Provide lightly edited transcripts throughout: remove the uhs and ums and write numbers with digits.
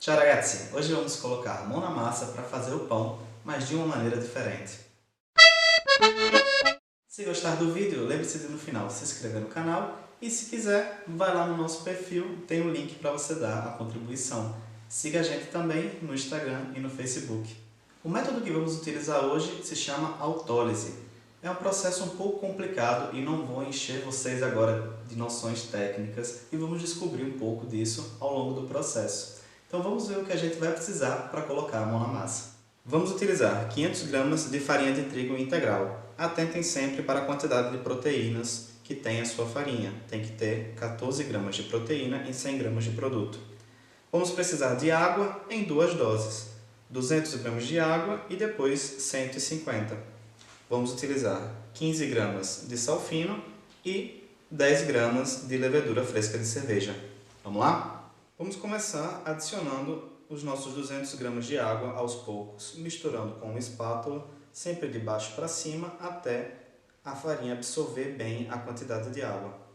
Ciao ragazzi, hoje vamos colocar a mão na massa para fazer o pão, mas de uma maneira diferente. Se gostar do vídeo, lembre-se de no final se inscrever no canal e se quiser, vai lá no nosso perfil, tem um link para você dar a contribuição. Siga a gente também no Instagram e no Facebook. O método que vamos utilizar hoje se chama autólise. É um processo um pouco complicado e não vou encher vocês agora de noções técnicas e vamos descobrir um pouco disso ao longo do processo. Então vamos ver o que a gente vai precisar para colocar a mão na massa. Vamos utilizar 500 gramas de farinha de trigo integral. Atentem sempre para a quantidade de proteínas que tem a sua farinha. Tem que ter 14 gramas de proteína em 100 gramas de produto. Vamos precisar de água em 2 doses. 200 gramas de água e depois 150. Vamos utilizar 15 gramas de sal fino e 10 gramas de levedura fresca de cerveja. Vamos lá? Vamos começar adicionando os nossos 200 gramas de água aos poucos, misturando com uma espátula, sempre de baixo para cima, até a farinha absorver bem a quantidade de água.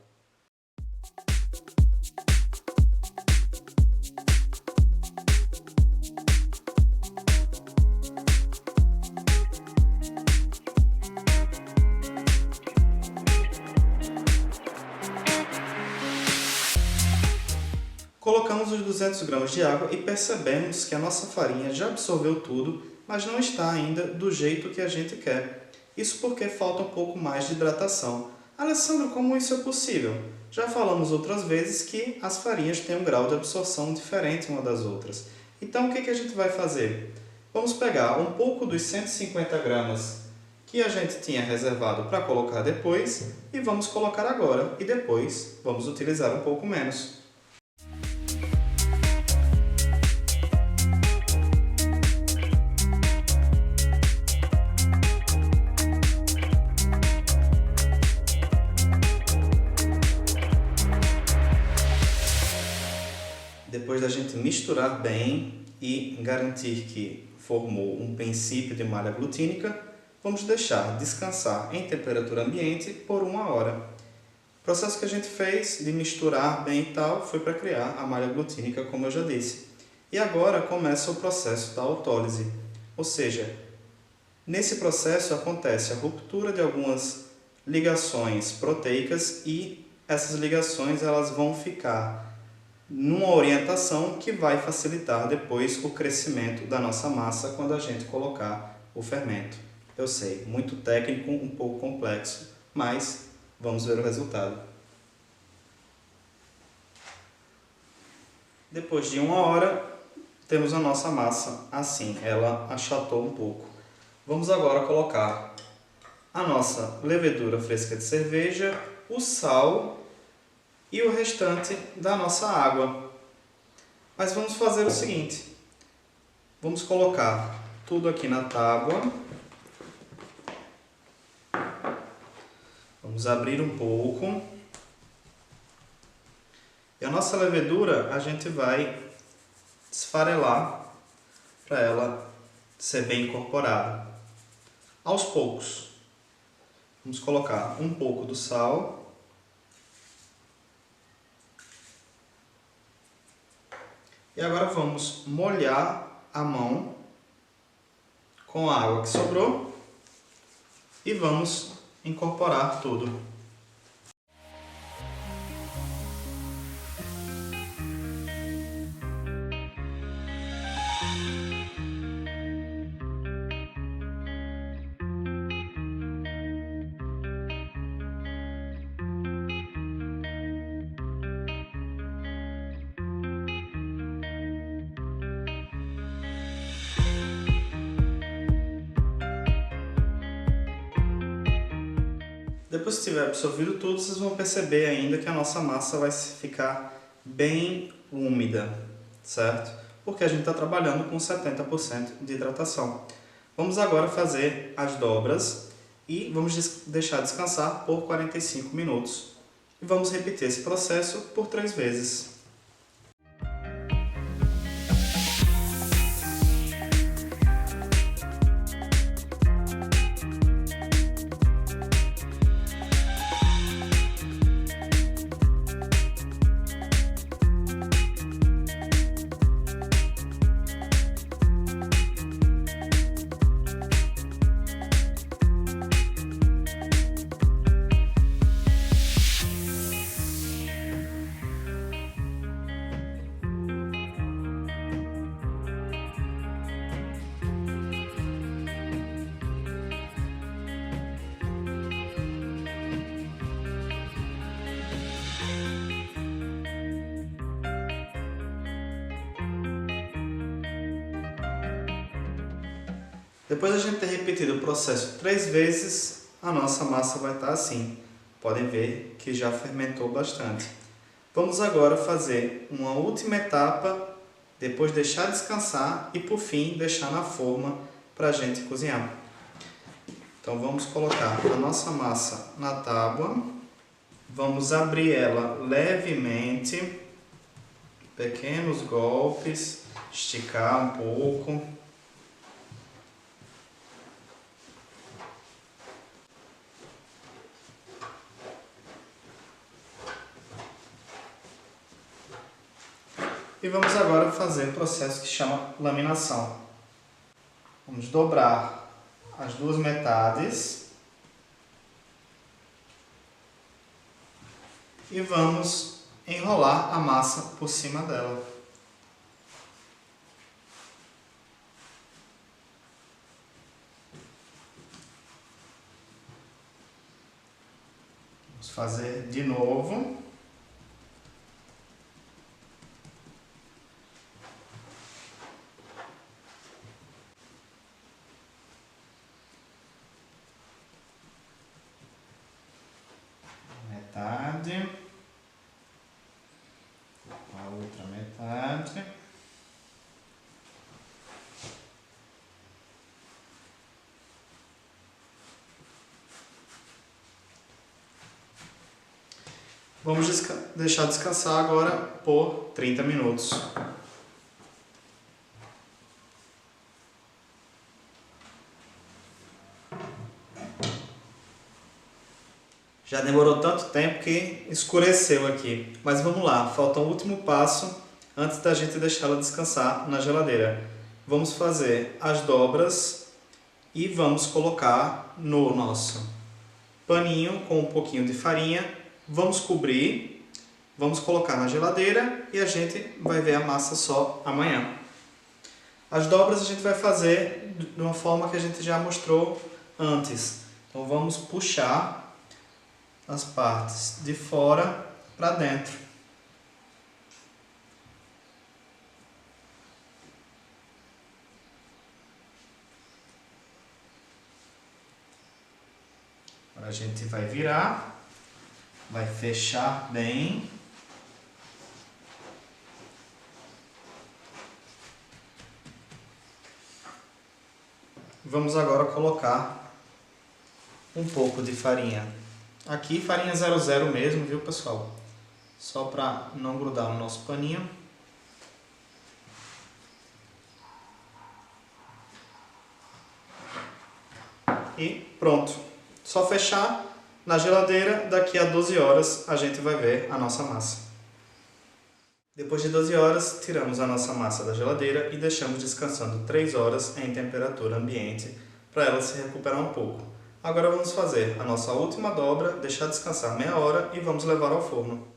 Colocamos os 200 gramas de água e percebemos que a nossa farinha já absorveu tudo, mas não está ainda do jeito que a gente quer. Isso porque falta um pouco mais de hidratação. Alessandro, como isso é possível? Já falamos outras vezes que as farinhas têm um grau de absorção diferente uma das outras. Então o que a gente vai fazer? Vamos pegar um pouco dos 150 gramas que a gente tinha reservado para colocar depois e vamos colocar agora e depois vamos utilizar um pouco menos. Depois da gente misturar bem e garantir que formou um princípio de malha glutínica, vamos deixar descansar em temperatura ambiente por 1 hora. O processo que a gente fez de misturar bem e tal foi para criar a malha glutínica, como eu já disse. E agora começa o processo da autólise, ou seja, nesse processo acontece a ruptura de algumas ligações proteicas e essas ligações elas vão ficar numa orientação que vai facilitar depois o crescimento da nossa massa quando a gente colocar o fermento. Eu sei, muito técnico, um pouco complexo, mas vamos ver o resultado. Depois de 1 hora, temos a nossa massa assim, ela achatou um pouco. Vamos agora colocar a nossa levedura fresca de cerveja, o sal e o restante da nossa água. Mas vamos fazer o seguinte, vamos colocar tudo aqui na tábua, vamos abrir um pouco, e a nossa levedura a gente vai esfarelar para ela ser bem incorporada. Aos poucos, vamos colocar um pouco do sal, e agora vamos molhar a mão com a água que sobrou e vamos incorporar tudo. Depois que tiver absorvido tudo, vocês vão perceber ainda que a nossa massa vai ficar bem úmida, certo? Porque a gente está trabalhando com 70% de hidratação. Vamos agora fazer as dobras e vamos deixar descansar por 45 minutos. E vamos repetir esse processo por 3 vezes. Depois de a gente ter repetido o processo 3 vezes, a nossa massa vai estar assim. Podem ver que já fermentou bastante. Vamos agora fazer uma última etapa, depois deixar descansar e por fim deixar na forma para a gente cozinhar. Então vamos colocar a nossa massa na tábua, vamos abrir ela levemente, pequenos golpes, esticar um pouco. E vamos agora fazer o processo que chama laminação. Vamos dobrar as duas metades e vamos enrolar a massa por cima dela. Vamos fazer de novo. Metade, a outra metade, vamos deixar descansar agora por 30 minutos. Já demorou tanto tempo que escureceu aqui. Mas vamos lá, falta um último passo antes da gente deixá-la descansar na geladeira. Vamos fazer as dobras e vamos colocar no nosso paninho com um pouquinho de farinha. Vamos cobrir, vamos colocar na geladeira e a gente vai ver a massa só amanhã. As dobras a gente vai fazer de uma forma que a gente já mostrou antes. Então vamos puxar as partes de fora para dentro. Agora a gente vai virar, vai fechar bem. Vamos agora colocar um pouco de farinha. Aqui farinha 00 mesmo, viu pessoal? Só para não grudar no nosso paninho. E pronto. Só fechar na geladeira, daqui a 12 horas a gente vai ver a nossa massa. Depois de 12 horas, tiramos a nossa massa da geladeira e deixamos descansando 3 horas em temperatura ambiente para ela se recuperar um pouco. Agora vamos fazer a nossa última dobra, deixar descansar meia hora e vamos levar ao forno.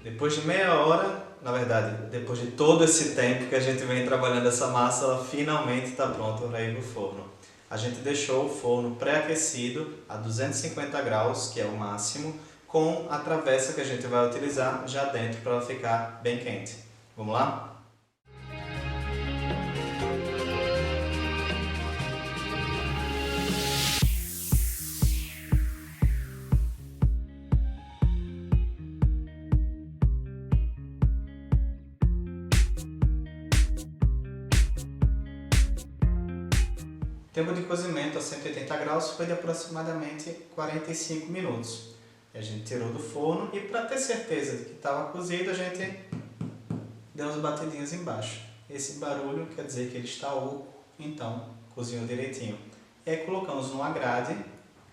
Depois de meia hora, na verdade, depois de todo esse tempo que a gente vem trabalhando essa massa, ela finalmente está pronta para ir no forno. A gente deixou o forno pré-aquecido a 250 graus, que é o máximo, com a travessa que a gente vai utilizar já dentro para ela ficar bem quente. Vamos lá? O tempo de cozimento a 180 graus foi de aproximadamente 45 minutos. A gente tirou do forno e para ter certeza de que estava cozido, a gente dê umas batidinhas embaixo. Esse barulho quer dizer que ele está oco, então cozinhou direitinho. E aí colocamos numa grade,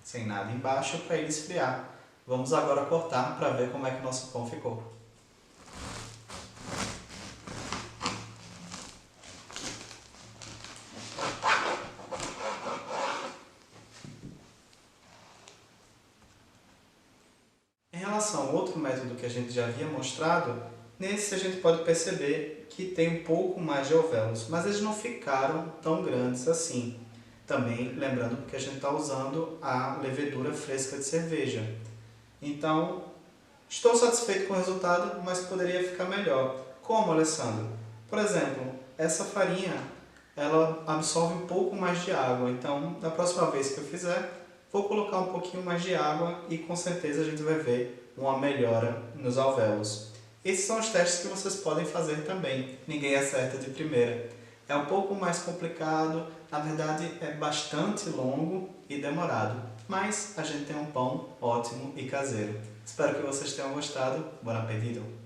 sem nada embaixo, para ele esfriar. Vamos agora cortar para ver como é que o nosso pão ficou. Em relação ao outro método que a gente já havia mostrado, nesse a gente pode perceber que tem um pouco mais de alvéolos, mas eles não ficaram tão grandes assim. Também lembrando que a gente está usando a levedura fresca de cerveja. Então, estou satisfeito com o resultado, mas poderia ficar melhor. Como, Alessandro? Por exemplo, essa farinha ela absorve um pouco mais de água, então da próxima vez que eu fizer, vou colocar um pouquinho mais de água e com certeza a gente vai ver uma melhora nos alvéolos. Esses são os testes que vocês podem fazer também, ninguém acerta de primeira. É um pouco mais complicado, na verdade é bastante longo e demorado, mas a gente tem um pão ótimo e caseiro. Espero que vocês tenham gostado. Bom apetite!